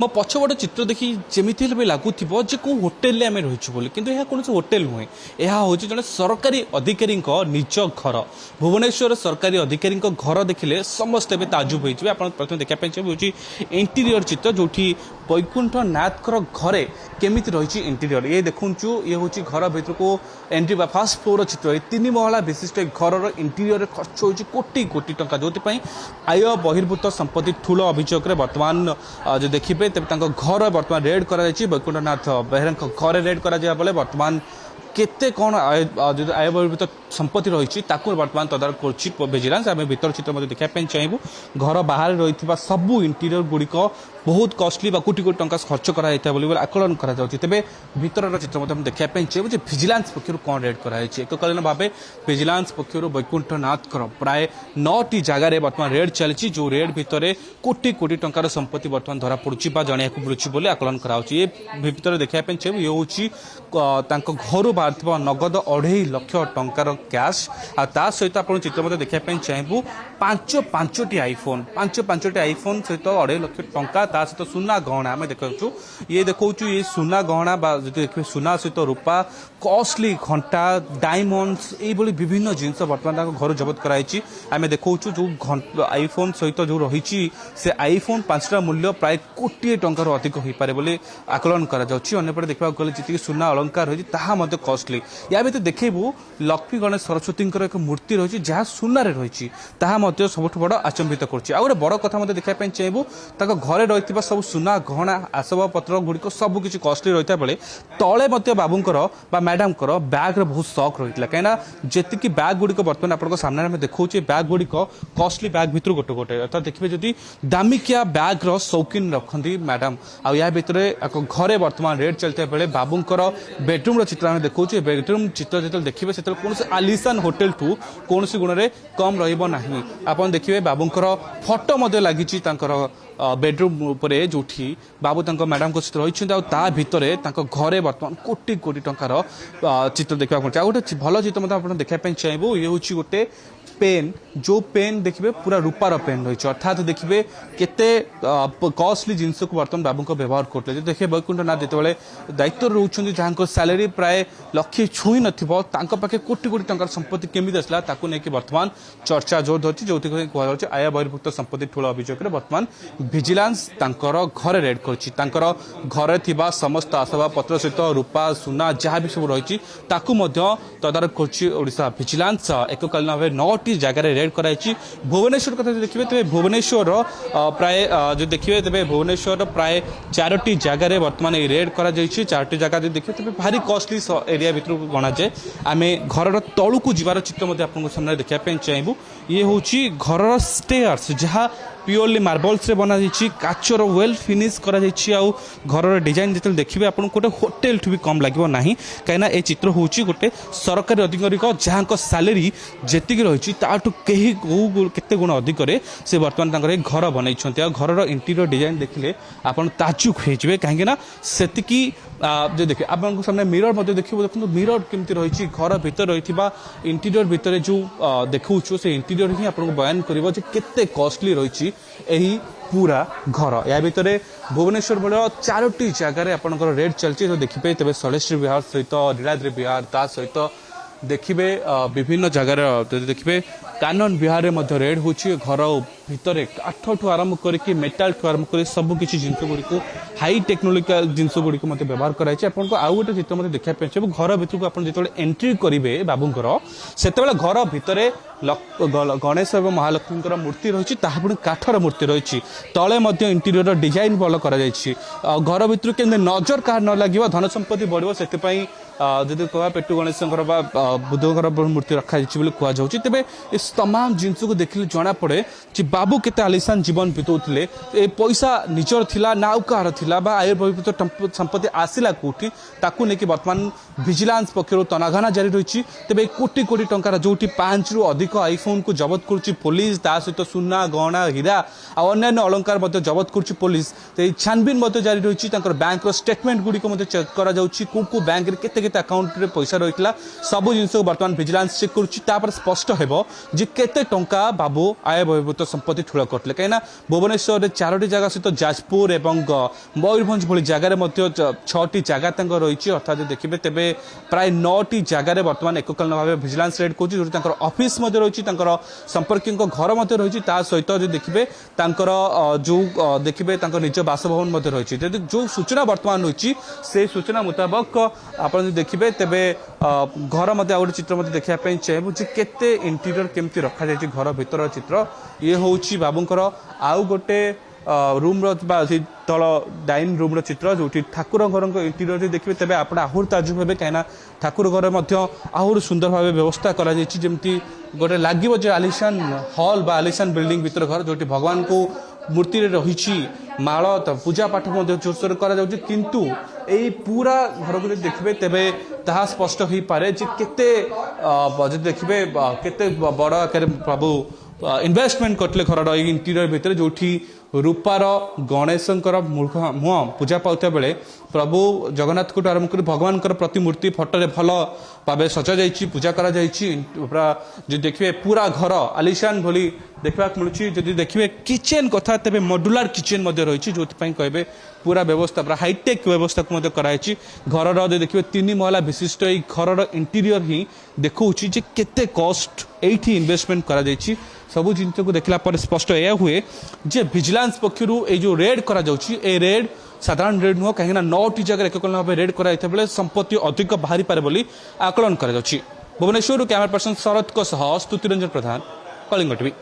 मो पछपट चित्र देखी जमी भी लगुव जे कौ होटेल आम रही बोली किंतु यह कौन होटेल नुहे यह हूँ जड़े सरकारी अधिकारी निज घर भुवनेश्वर सरकारी अधिकारी घर देखिले समस्ते ताजुब होते आप प्रथम देखापी चाहिए इंटीरियर चित्र जो वैकुंठ नाथ घरे केमी रही इंटीरियर ये देखु ये हूँ घर भर को एंट्री फास्ट फ्लोर चित्र 3 महला विशिष्ट घर इंटीरियर खर्च हो कोटी कोटी टंका जो आय बहिर्भूत संपत्ति ठूल अभियोग बर्तमान जो देखिए तेज घर बर्तमान रेड कर वैकुंठनाथ बेहरा घर रेड कर बर्तमान केते कौन आय बहिर्भूत संपत्ति रही बर्तमान तदारख कर विजिलेंस आम भर चित्र देखापी चाहिए घर बाहर रही सबू इंटीरियर गुड़िक बहुत कॉस्टली कोटी कोटी टंका खर्च कर आकलन कर तेज भर चित्र देखापी चाहिए विजिलेंस पक्ष कौन रेड कर एककालीन भाव विजिलेंस पक्ष वैकुंठनाथ प्राय 9टी जगार बर्तमान रेड चली जो रेड भितर कोटी कोटी टंकार संपत्ति बर्तमान धरा पड़ी जाना मिलूँ आकलन कर देखापी चाहिए ये हूँ घर बाहर नगद 2.5 लाख टंकार कैश आ सहित आप चित्र देखापी चाहिए पांचटी आईफोन पांचटी आईफोन सहित 2.5 लाख टंका सहित सुना गहना आम देखु ये देखु ये सुना गहना देखिए सुना सहित रूपा कॉस्टली घंटा डायमंड्स ये विभिन्न जिनस बर्तमान घर जबत कराई आम देखु जो आईफोन सहित जो रही से आईफोन 5टा मूल्य प्राय कोटी टंकार अधिक हो पारे बोली आकलन कर देखा गले जी सुना अलंकार रही कॉस्टली या भर देखू लक्ष्मी गणेश सरस्वती एक मूर्ति रही जहाँ सुनार रही सब बड़ आचंबित कर बड़ कथा देखापी चाहिए घरे रही सब सुना गहना आसब पत्र गुड़िक सब किसी कॉस्टली रही बेले तले बाबूंकर मैडम बैग्रे बहुत शौक रही है कहीं जी बैग गुड़िक बर्तमान आप सामने देखा बैग गुड़िक कॉस्टली बैग भितर गोटे गोटे अर्थात देखिए जदि दामिकिया बैग्र शौकीन रखती मैडम आ या भितर घरे बर्तमान रेड चलते बेले बाबूंकर बेडरूम चित्र आम देखा बेडरूम चित्र जो देखिए से कौन आलिशान होटेल ठू कौन गुण में कम रहा आप देखिए बाबूंकर फोटो लगी बेडरूम उपरे जो बाबू मैडम को सहित रही भितर घरे बर्तमान कोटी कोटी टंकार चित्र देखा पड़े गोटे भल चित्र आप देखापी चाहिए ये हूँ गोटे पेन जो पेन देखिए पूरा रूपार पेन रही अर्थात देखिए केते कॉस्टली जिनस को बर्तमान बाबू को व्यवहार करते देखिए वैकुंठनाथ जिते दायित्व रोचे जहाँ सैलरी प्राय लक्षे छुई नाखे कोटी कोटी टंकार संपत्ति केमी आसला नहीं बर्तमान चर्चा जोर धरती जो कहुच्छे आय बहिर्भूत संपत्ति ठूल अभियोग बर्तमान विजिलेंस घर रेड कर घरे थिबा समस्त आसबाब पत्र सहित रूपा सुना जहाँ भी सब रही तदारख कर विजिलेंस एककालीन भाव 9टी जगार रेड कराई भुवनेश्वर कथा देखिए तेज भुवनेश्वर प्राय जो देखिए तेज भुवनेश्वर प्राय 4टी जगार बर्तमान रेड कर 4टी जगह जो देखिए तेज भारी कॉस्टली एरिया भितर गणा जाए आम घर तलू को जीवार चित्र आपको सामने देखापी चाहिए ये हूँ घर स्टेयर्स जहाँ प्योरली मार्बल्स बना काचर वेल फिनिश कर घर डिजाइन जो देखिए आप गोटे होटेल ठू भी कम लगे ना कहीं ये चित्र हूँ गोटे सरकारी अधिकारी जहाँ सैलरी जी रही कहीं केते गुण अधिक से बर्तमान घर बनई घर इंटीरियर डिजाइन देखिले आप ताजुब हो कहीं सेतिकी जो देखिए आप सामने मिरर देखिए देखो मिरर केमती रही घर भीतर रही इंटीरियर भितर जो देखु से इंटीरियर ही आपको बयान कर कॉस्टली रही पूरा घर या भितर भुवनेश्वर बड़ 4टी जगार आप रेड चलती देखिए तेज शैलेश्वरी विहार सहित नीलाद्री विहार ता सहित देखिए विभिन्न जगार देखिए कानन विहार में रेड हो घर भितर काठ ठू आरंभ करके मेटाल ठू आरंभ कर सब किसी जिनस गुड़ी हाई टेक्नोलोजिकल जिनस गुड़ी व्यवहार कराई आपको आउ गोटे चित्र देखापी चाहिए घर भितर आप जो एंट्री करेंगे बाबूंकर से घर भितर गणेश और महालक्ष्मी मूर्ति रही पुणी काठर मूर्ति रही तले इंटीरियर डिजाइन भल कर घर भितर के नजर क्या न लगे धन संपत्ति बढ़ो से जदि कह पेटू गणेश बुद्धकर मूर्ति रखा कहुच्छे तेज इस तमाम जिनस को देखिले जना पड़े कि बाबू केते आलिशान जीवन बिताउथिले पैसा निजर थिला ना कार थिला आय बहिर्भूत संपत्ति आसिला कोठी ताकू नेकी वर्तमान विजिलेंस पक्षर तनाघना जारी रही तेज कोटी कोटी टंकार जो 5 रु अधिक आईफोन को जबत कर पुलिस ता सहित सुना गहना हीरा अन्य अलंकार जबत कर पुलिस छानबीन जारी रही बैंक स्टेटमेंट गुड़िक चेक कर बैंक केते अकाउंट पैसा रही सब जिन बर्तमान विजिलेंस चेक कर स्पष्ट हो केते टंका बाबू आय बहिर्भूत संपत्ति संपत्ति ठूल करते कहीं भुवनेश्वर में 4टी जगह सहित जाजपुर और मयूरभंज भली जगार 6टी जगह रही अर्थात देखिए तेज प्राय 9टी जगार बर्तमान एककालीन भाव भिजिलांस रेड कर जो ऑफिस रही संपर्क घर रही सहित जो देखिए जो देखिए निज बासभवन रही जो सूचना बर्तमान रही से सूचना मुताबक आप देखिए तेरे घर मध्य गोटे चित्र देखापी चाहबू केते इंटीरियर केमती रखा जाए घर भीतर चित्र ये हूँ बाबूंकर आउ गोटे रूम तल डाइनिंग रूम चित्र जो ठाकुर घर इंटीरियर देखिए तेज आप आहूर ताजुब हे कहीं ठाकुर घर आहूर सुंदर भाव व्यवस्था करमती गोटे लगे आलिशान हॉल बा आलिशान बिल्डिंग भीतर घर जो भगवान को मूर्ति रही माल पूजा पाठ जोरसोर किंतु यही पूरा घर को देखिए तेरे ताहा स्पष्ट हो पारे केते देखिए केते बड़ आकार प्रभु इन्वेस्टमेंट करते घर इंटीरियर भितर जो रूपार गणेशंकर मुह पूजा पाता बेले प्रभु जगन्नाथ को आरंभ कर भगवान प्रतिमूर्ति फटोरे भल भाव सजा जाइए पूजा करा जो देखिए पूरा घर आलिशान भली देखा मिलूँ जदि देखिए किचेन कथा तेज मॉड्यूलर किचेन रही जो कहे पूरा व्यवस्था पूरा हाईटेक व्यवस्था को कराई घर जो देखिए 3 महला विशिष्ट ये घर इंटीरियर ही देखा केते कॉस्ट एठी इन्वेस्टमेंट करा सबू जिन को देखला पर स्पष्ट यह हुए जे विजिलेंस पक्षर जो रेड करा रेड साधारण रेड नुह कहीं 9टी जगह एककालीन भाव रेड कराई संपत्ति अधिक बाहरी पारे बोली आकलन करा भुवनेश्वर कैमरा पर्सन शरद स्तुति रंजन प्रधान कलिंग टीवी।